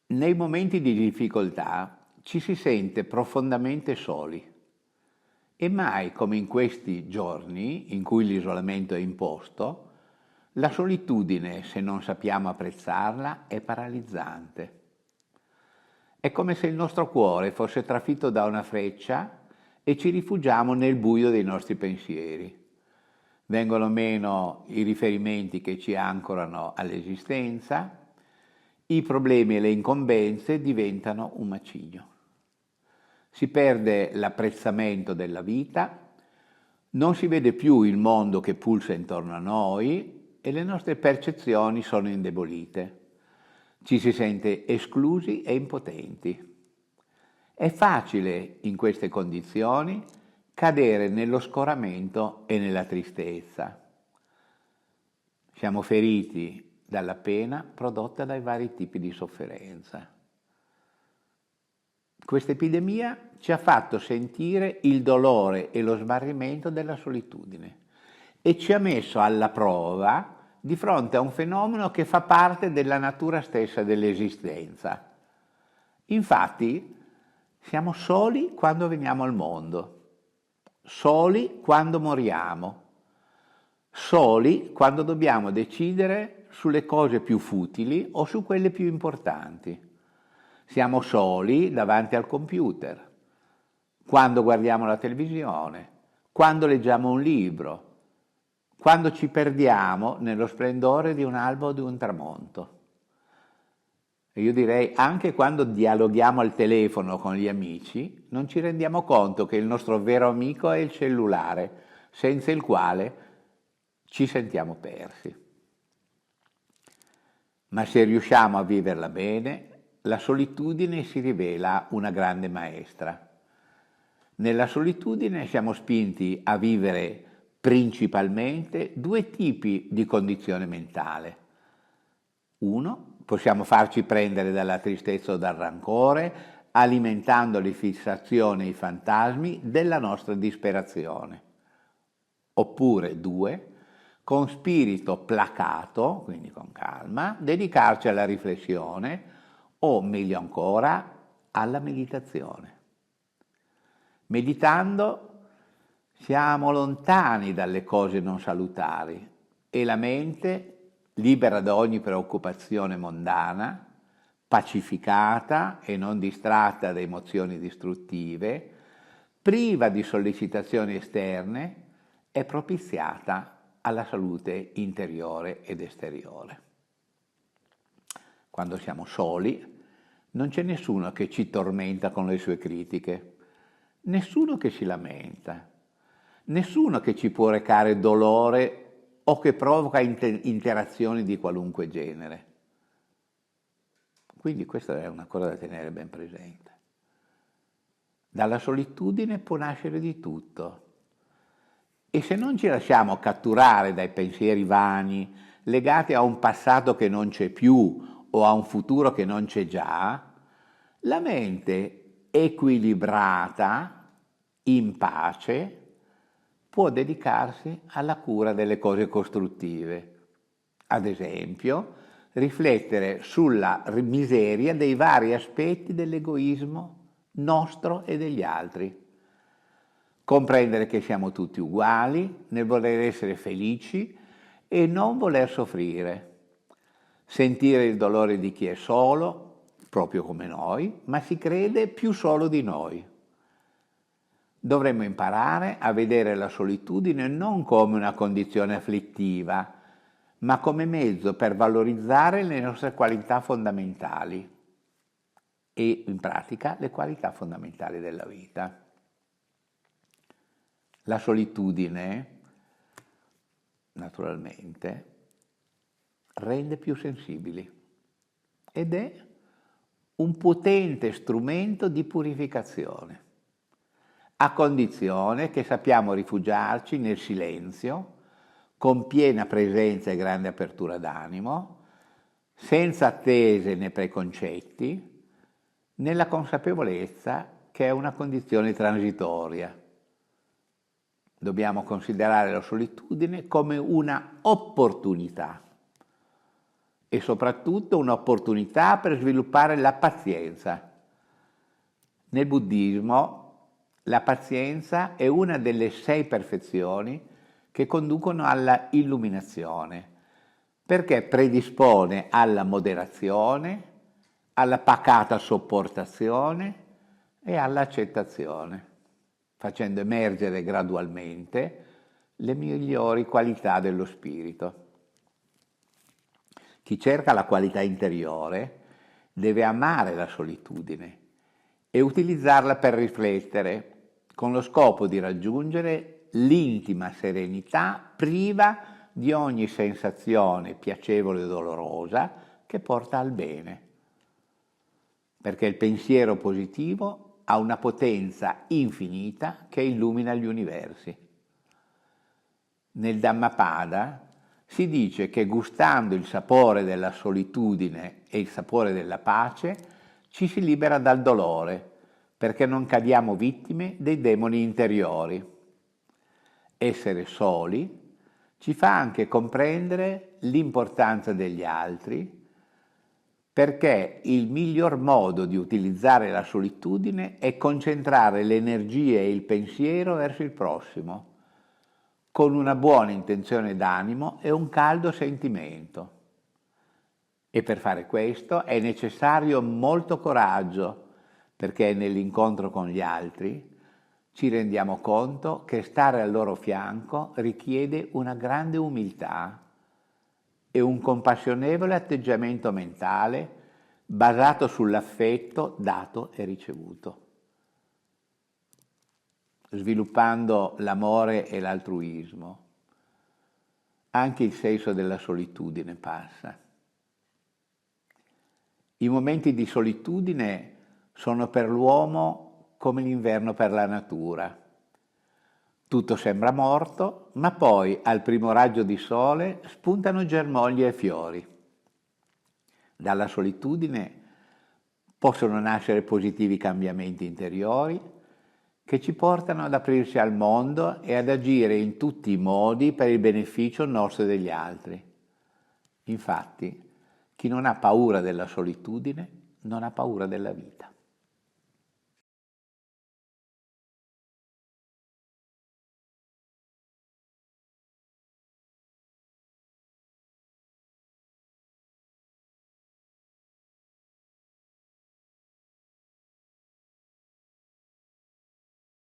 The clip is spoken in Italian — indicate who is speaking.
Speaker 1: Nei momenti di difficoltà ci si sente profondamente soli e mai come in questi giorni in cui l'isolamento è imposto, la solitudine, se non sappiamo apprezzarla, è paralizzante. È come se il nostro cuore fosse trafitto da una freccia e ci rifugiamo nel buio dei nostri pensieri. Vengono meno i riferimenti che ci ancorano all'esistenza, i problemi e le incombenze diventano un macigno. Si perde l'apprezzamento della vita, non si vede più il mondo che pulsa intorno a noi e le nostre percezioni sono indebolite. Ci si sente esclusi e impotenti. È facile in queste condizioni cadere nello scoramento e nella tristezza. Siamo feriti dalla pena prodotta dai vari tipi di sofferenza. Questa epidemia ci ha fatto sentire il dolore e lo smarrimento della solitudine e ci ha messo alla prova di fronte a un fenomeno che fa parte della natura stessa dell'esistenza. Infatti, siamo soli quando veniamo al mondo, soli quando moriamo, soli quando dobbiamo decidere sulle cose più futili o su quelle più importanti. Siamo soli davanti al computer, quando guardiamo la televisione, quando leggiamo un libro, quando ci perdiamo nello splendore di un alba o di un tramonto. E io direi anche quando dialoghiamo al telefono con gli amici, non ci rendiamo conto che il nostro vero amico è il cellulare, senza il quale ci sentiamo persi. Ma se riusciamo a viverla bene, la solitudine si rivela una grande maestra. Nella solitudine siamo spinti a vivere principalmente due tipi di condizione mentale. Uno, possiamo farci prendere dalla tristezza o dal rancore, alimentando le fissazioni e i fantasmi della nostra disperazione. Oppure due, con spirito placato, quindi con calma, dedicarci alla riflessione o, meglio ancora, alla meditazione. Meditando siamo lontani dalle cose non salutari e la mente, libera da ogni preoccupazione mondana, pacificata e non distratta da emozioni distruttive, priva di sollecitazioni esterne, è propiziata alla salute interiore ed esteriore. Quando siamo soli, non c'è nessuno che ci tormenta con le sue critiche, nessuno che si lamenta, nessuno che ci può recare dolore o che provoca interazioni di qualunque genere. Quindi questa è una cosa da tenere ben presente. Dalla solitudine può nascere di tutto. E se non ci lasciamo catturare dai pensieri vani, legati a un passato che non c'è più o a un futuro che non c'è già, la mente equilibrata, in pace, può dedicarsi alla cura delle cose costruttive. Ad esempio, riflettere sulla miseria dei vari aspetti dell'egoismo nostro e degli altri. Comprendere che siamo tutti uguali nel voler essere felici e non voler soffrire. Sentire il dolore di chi è solo, proprio come noi, ma si crede più solo di noi. Dovremmo imparare a vedere la solitudine non come una condizione afflittiva, ma come mezzo per valorizzare le nostre qualità fondamentali e, in pratica, le qualità fondamentali della vita. La solitudine, naturalmente, rende più sensibili ed è un potente strumento di purificazione, a condizione che sappiamo rifugiarci nel silenzio, con piena presenza e grande apertura d'animo, senza attese né preconcetti, nella consapevolezza che è una condizione transitoria. Dobbiamo considerare la solitudine come una opportunità e soprattutto un'opportunità per sviluppare la pazienza. Nel buddismo la pazienza è una delle 6 perfezioni che conducono alla illuminazione, perché predispone alla moderazione, alla pacata sopportazione e all'accettazione, facendo emergere gradualmente le migliori qualità dello spirito. Chi cerca la qualità interiore deve amare la solitudine e utilizzarla per riflettere, con lo scopo di raggiungere l'intima serenità priva di ogni sensazione piacevole o dolorosa che porta al bene. Perché il pensiero positivo ha una potenza infinita che illumina gli universi. Nel Dhammapada si dice che gustando il sapore della solitudine e il sapore della pace ci si libera dal dolore, perché non cadiamo vittime dei demoni interiori. Essere soli ci fa anche comprendere l'importanza degli altri, perché il miglior modo di utilizzare la solitudine è concentrare le energie e il pensiero verso il prossimo, con una buona intenzione d'animo e un caldo sentimento. E per fare questo è necessario molto coraggio, perché nell'incontro con gli altri ci rendiamo conto che stare al loro fianco richiede una grande umiltà e un compassionevole atteggiamento mentale basato sull'affetto dato e ricevuto, sviluppando l'amore e l'altruismo. Anche il senso della solitudine passa. I momenti di solitudine sono per l'uomo come l'inverno per la natura. Tutto sembra morto, ma poi al primo raggio di sole spuntano germogli e fiori. Dalla solitudine possono nascere positivi cambiamenti interiori che ci portano ad aprirci al mondo e ad agire in tutti i modi per il beneficio nostro e degli altri. Infatti, chi non ha paura della solitudine non ha paura della vita.